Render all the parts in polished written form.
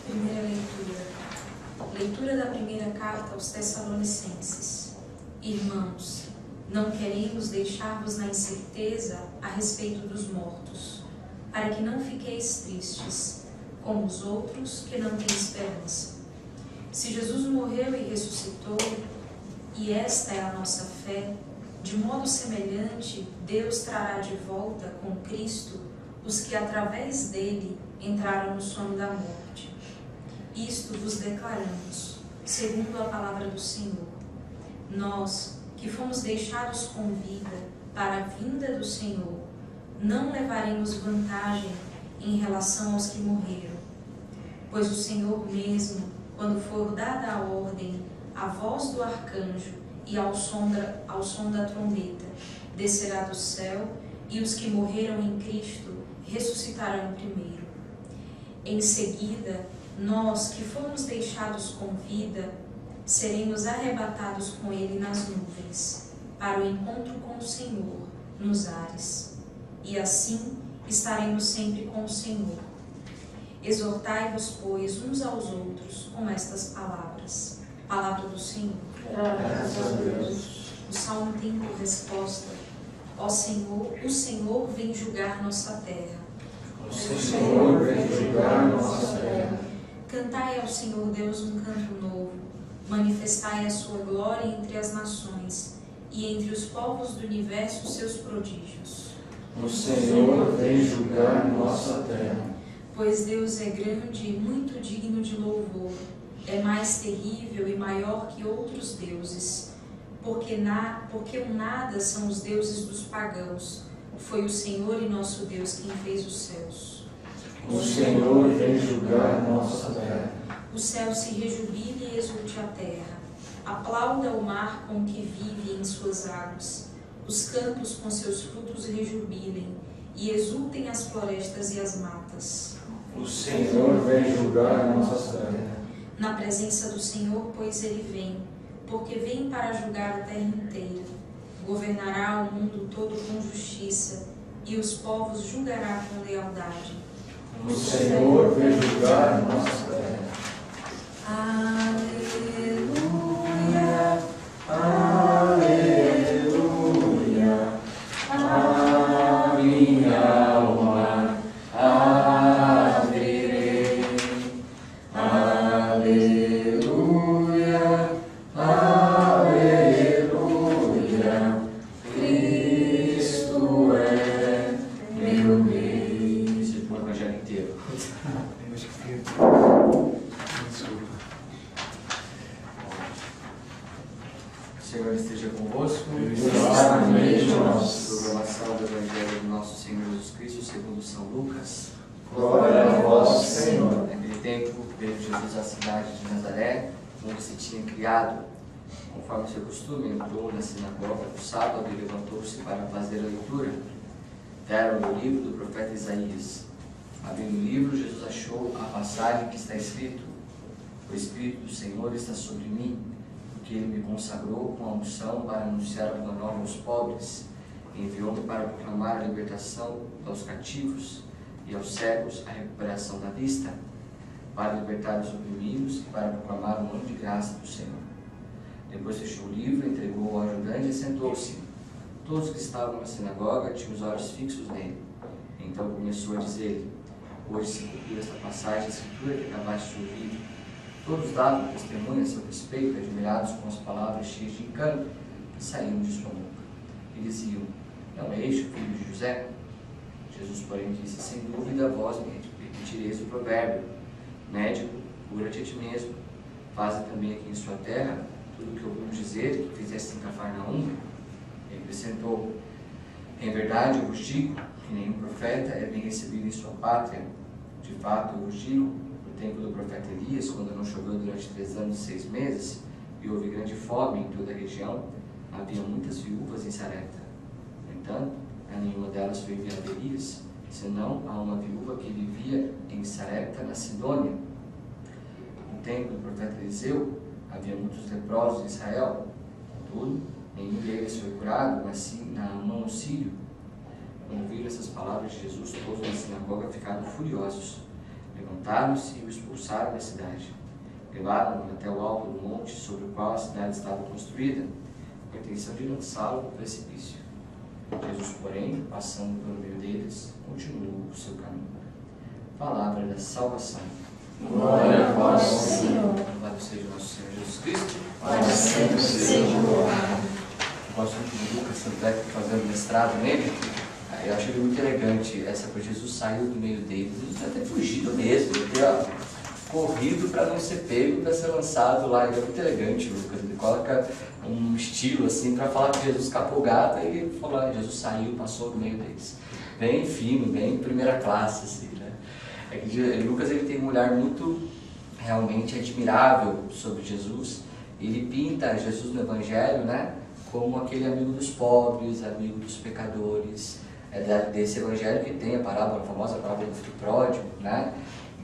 Primeira leitura. Leitura da primeira carta aos Tessalonicenses. Irmãos, não queremos deixar-vos na incerteza a respeito dos mortos, para que não fiqueis tristes, como os outros que não têm esperança. Se Jesus morreu e ressuscitou, e esta é a nossa fé, de modo semelhante, Deus trará de volta com Cristo os que através dele entraram no sono da morte. Isto vos declaramos, segundo a palavra do Senhor. Nós, que fomos deixados com vida para a vinda do Senhor, não levaremos vantagem em relação aos que morreram. Pois o Senhor mesmo, quando for dada a ordem, a voz do arcanjo e ao som da trombeta, descerá do céu, e os que morreram em Cristo ressuscitarão primeiro. Em seguida, nós que fomos deixados com vida, seremos arrebatados com ele nas nuvens, para o encontro com o Senhor nos ares. E assim estaremos sempre com o Senhor. Exortai-vos, pois, uns aos outros com estas palavras. Palavra do Senhor. Graças a Deus. O salmo tem por resposta: ó Senhor, o Senhor vem julgar nossa terra. O Senhor vem julgar nossa terra. Cantai ao Senhor Deus um canto novo, manifestai a sua glória entre as nações, e entre os povos do universo seus prodígios. O Senhor vem julgar nossa terra. Pois Deus é grande e muito digno de louvor, é mais terrível e maior que outros deuses, porque o nada são os deuses dos pagãos, foi o Senhor e nosso Deus quem fez os céus. O Senhor vem julgar nossa terra. O céu se rejubile e exulte a terra. Aplauda o mar com que vive em suas águas. Os campos com seus frutos rejubilem, e exultem as florestas e as matas. O Senhor vem julgar nossa terra. Na presença do Senhor, pois ele vem, porque vem para julgar a terra inteira. Governará o mundo todo com justiça, e os povos julgará com lealdade. O Senhor vem julgar nossa terra. Aleluia, aleluia, a minha alma aderei. Aleluia, aleluia, Cristo é meu rei. Esse foi o evangelho inteiro. O Senhor esteja convosco. Proclamação do Evangelho do nosso Senhor Jesus Cristo segundo São Lucas. Glória a vós, Senhor. Naquele tempo veio Jesus à cidade de Nazaré, onde se tinha criado. Conforme seu costume, entrou na sinagoga no sábado e levantou-se para fazer a leitura. Deram-lhe o livro do profeta Isaías. Abrindo o livro, Jesus achou a passagem que está escrito: o Espírito do Senhor está sobre mim, porque ele me consagrou com a unção para anunciar a boa nova aos pobres, e enviou-me para proclamar a libertação aos cativos e aos cegos a recuperação da vista, para libertar os oprimidos e para proclamar o ano de graça do Senhor. Depois fechou o livro, entregou ao ajudante e sentou-se. Todos que estavam na sinagoga tinham os olhos fixos nele. Então começou a dizer-lhe: hoje se cumpriu esta passagem da Escritura que acabaste de ouvir. Todos davam testemunho a seu respeito, admirados com as palavras cheias de encanto que saíam de sua boca. E diziam: não é este o filho de José? Jesus, porém, disse: sem dúvida, vós me repetireis o provérbio: médico, cura-te a ti mesmo. Faze também aqui em sua terra tudo o que ouvimos dizer que fizeste em Cafarnaum. E acrescentou: em verdade, eu vos digo que nenhum profeta é bem recebido em sua pátria. De fato, eu vos digo, no tempo do profeta Elias, quando não choveu durante 3 anos e 6 meses, e houve grande fome em toda a região, havia muitas viúvas em Sarepta. No entanto, a nenhuma delas foi enviado Elias, senão a uma viúva que vivia em Sarepta, na Sidônia. No tempo do profeta Eliseu, havia muitos leprosos em Israel. Contudo, nenhum deles foi curado, mas sim Naamã o sírio. Quando ouviram essas palavras de Jesus, todos na sinagoga ficaram furiosos. Levantaram-se e o expulsaram da cidade. Levaram-no até o alto do monte sobre o qual a cidade estava construída, com a intenção de lançá-lo no precipício. Jesus, porém, passando pelo meio deles, continuou o seu caminho. Palavra da salvação. Glória a vós, Senhor. Louvado seja o nosso Senhor Jesus Cristo. Para sempre seja louvado. Eu gosto muito de Lucas, tanto é que fazendo mestrado nele. Eu acho ele muito elegante, essa coisa. Jesus saiu do meio deles. Jesus deve ter fugido mesmo, deve ter corrido para não ser pego, para ser lançado lá. Ele é muito elegante, Lucas. Ele coloca um estilo assim para falar que Jesus escapou o gato, e ele falou: Jesus saiu, passou do meio deles. Bem fino, bem primeira classe, assim, né? É que Lucas ele tem um olhar muito realmente admirável sobre Jesus. Ele pinta Jesus no Evangelho, né, como aquele amigo dos pobres, amigo dos pecadores. É desse Evangelho que tem a parábola, a famosa parábola do filho pródigo, né?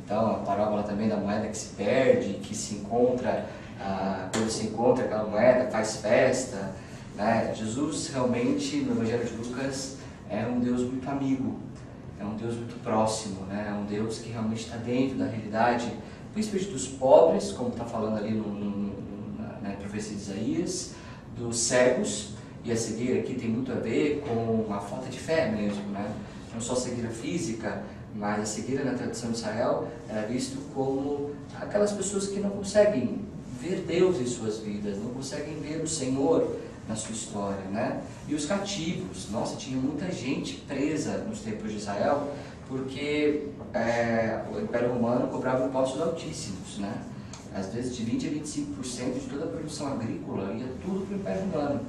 Então, a parábola também da moeda que se perde, que se encontra, quando se encontra aquela moeda, faz festa, né? Jesus realmente, no Evangelho de Lucas, é um Deus muito amigo, é um Deus muito próximo, né? É um Deus que realmente está dentro da realidade, principalmente dos pobres, como está falando ali na profecia de Isaías, dos cegos. E a cegueira aqui tem muito a ver com a falta de fé mesmo, né? Não só a cegueira física, mas a cegueira na tradição de Israel era visto como aquelas pessoas que não conseguem ver Deus em suas vidas, não conseguem ver o Senhor na sua história, né? E os cativos, nossa, tinha muita gente presa nos tempos de Israel, porque o Império Romano cobrava impostos altíssimos, né? Às vezes de 20% a 25% de toda a produção agrícola ia tudo para o Império Romano.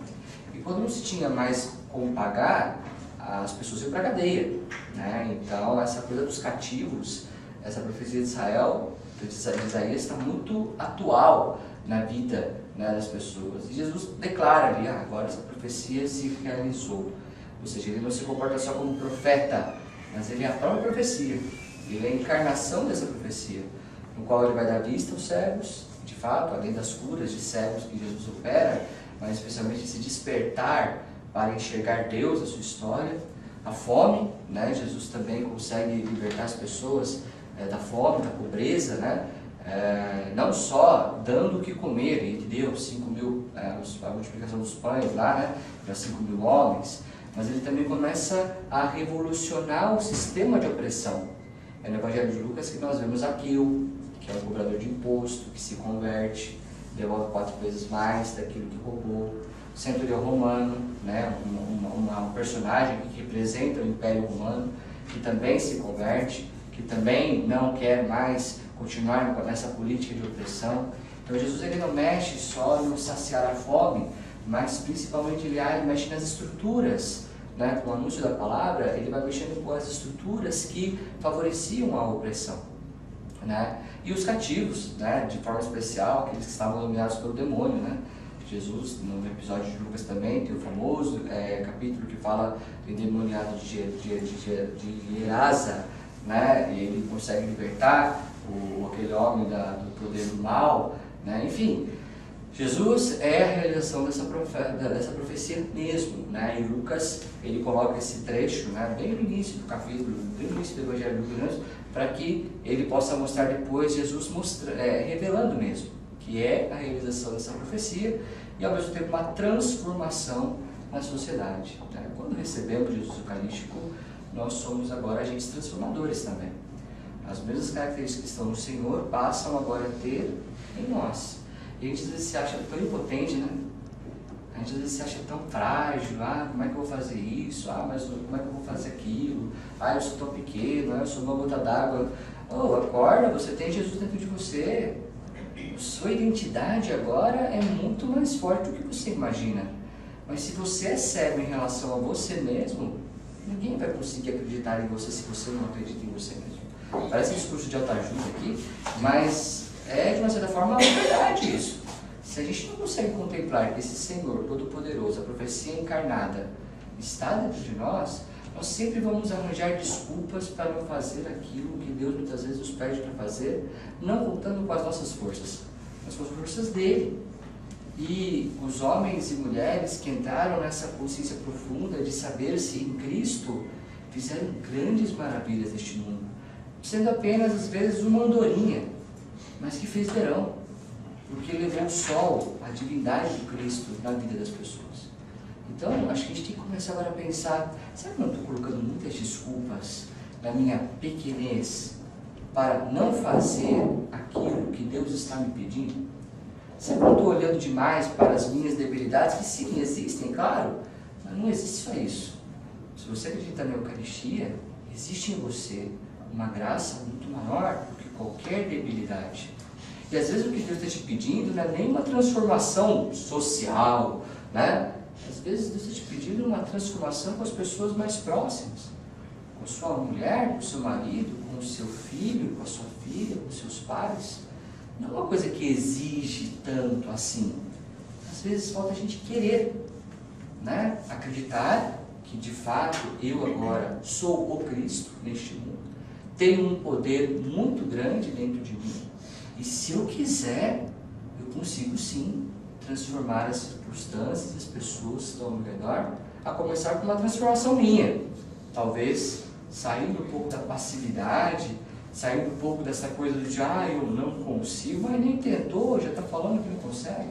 E quando não se tinha mais como pagar, as pessoas iam para a cadeia, né? Então, essa coisa dos cativos, essa profecia de Israel, de Isaías, está muito atual na vida, né, das pessoas. E Jesus declara ali: agora essa profecia se realizou. Ou seja, ele não se comporta só como profeta, mas ele é a própria profecia. Ele é a encarnação dessa profecia, no qual ele vai dar vista aos cegos, de fato, além das curas de cegos que Jesus opera, mas especialmente esse despertar para enxergar Deus, a sua história. A fome, né? Jesus também consegue libertar as pessoas da fome, da pobreza, né? Não só dando o que comer, ele deu 5 mil, a multiplicação dos pães lá, né? Para 5 mil homens, mas ele também começa a revolucionar o sistema de opressão. É no Evangelho de Lucas que nós vemos Zaqueu, que é o cobrador de imposto, que se converte, devolve 4 vezes mais daquilo que roubou. O centurião romano, né, um personagem que representa o Império Romano, que também se converte, que também não quer mais continuar nessa política de opressão. Então Jesus ele não mexe só no saciar a fome, mas principalmente ele mexe nas estruturas, né? Com o anúncio da palavra, ele vai mexendo com as estruturas que favoreciam a opressão, né? E os cativos, né? De forma especial, aqueles que estavam dominados pelo demônio, né? Jesus, no episódio de Lucas também, tem o famoso capítulo que fala do endemoniado de Gerasa, né? E ele consegue libertar aquele homem do poder do mal, né? Enfim, Jesus é a realização dessa profecia mesmo, né? E Lucas, ele coloca esse trecho, né, bem no início do capítulo, bem no início do Evangelho de Lucas, para que ele possa mostrar depois Jesus revelando mesmo que é a realização dessa profecia e ao mesmo tempo uma transformação na sociedade, né? Quando recebemos Jesus Eucarístico, nós somos agora agentes transformadores também. As mesmas características que estão no Senhor passam agora a ter em nós. E a gente às vezes se acha tão impotente, né? A gente às vezes se acha tão frágil. Como é que eu vou fazer isso? Mas como é que eu vou fazer aquilo? Eu sou tão pequeno, eu sou uma gota d'água. Acorda, você tem Jesus dentro de você. Sua identidade agora é muito mais forte do que você imagina. Mas se você é cego em relação a você mesmo, ninguém vai conseguir acreditar em você se você não acredita em você mesmo. Parece um discurso de autoajuda aqui, mas é de uma certa forma uma verdade isso. Se a gente não consegue contemplar que esse Senhor Todo-Poderoso, a profecia encarnada, está dentro de nós, nós sempre vamos arranjar desculpas para não fazer aquilo que Deus muitas vezes nos pede para fazer, não contando com as nossas forças, mas com as forças dele. E os homens e mulheres que entraram nessa consciência profunda de saber-se em Cristo, fizeram grandes maravilhas neste mundo. sendo apenas, às vezes, uma andorinha, mas que fez verão, porque levou o sol, a divindade de Cristo na vida das pessoas. Então, acho que a gente tem que começar agora a pensar, será que eu não estou colocando muitas desculpas na minha pequenez para não fazer aquilo que Deus está me pedindo? Será que eu não estou olhando demais para as minhas debilidades, que sim, existem, claro, mas não existe só isso. Se você acredita na Eucaristia, existe em você uma graça muito maior do que qualquer debilidade. E às vezes o que Deus está te pedindo não é nem uma transformação social, né? Às vezes Deus está te pedindo uma transformação com as pessoas mais próximas. Com sua mulher, com seu marido, com o seu filho, com a sua filha, com seus pais. Não é uma coisa que exige tanto assim. Às vezes falta a gente querer, né? Acreditar que de fato eu agora sou o Cristo neste mundo. Tenho um poder muito grande dentro de mim. E se eu quiser, eu consigo sim transformar as circunstâncias, as pessoas que estão ao meu redor, a começar com uma transformação minha. Talvez saindo um pouco da passividade, saindo um pouco dessa coisa de eu não consigo, mas nem tentou, já está falando que não consegue.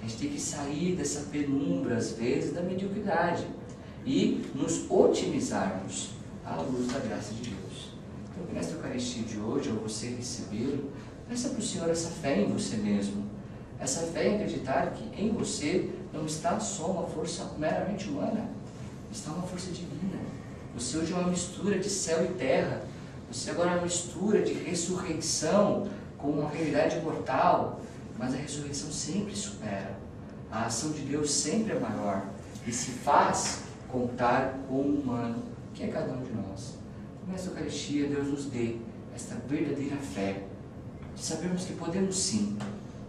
A gente tem que sair dessa penumbra, às vezes, da mediocridade e nos otimizarmos à luz da graça de Deus. Então, que nesta Eucaristia de hoje, ao você recebê-lo, peça para o Senhor essa fé em você mesmo. Essa fé em acreditar que em você não está só uma força meramente humana, está uma força divina. Você hoje é uma mistura de céu e terra. Você agora é uma mistura de ressurreição com uma realidade mortal. Mas a ressurreição sempre supera. A ação de Deus sempre é maior. E se faz contar com o humano, que é cada um de nós. Com esta Eucaristia, Deus nos dê esta verdadeira fé. De sabermos que podemos sim.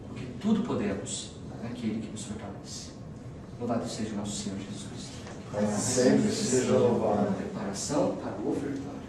Porque tudo podemos naquele que nos fortalece. Louvado seja o nosso Senhor Jesus Cristo. Sempre seja louvado. Preparação para o ofertório.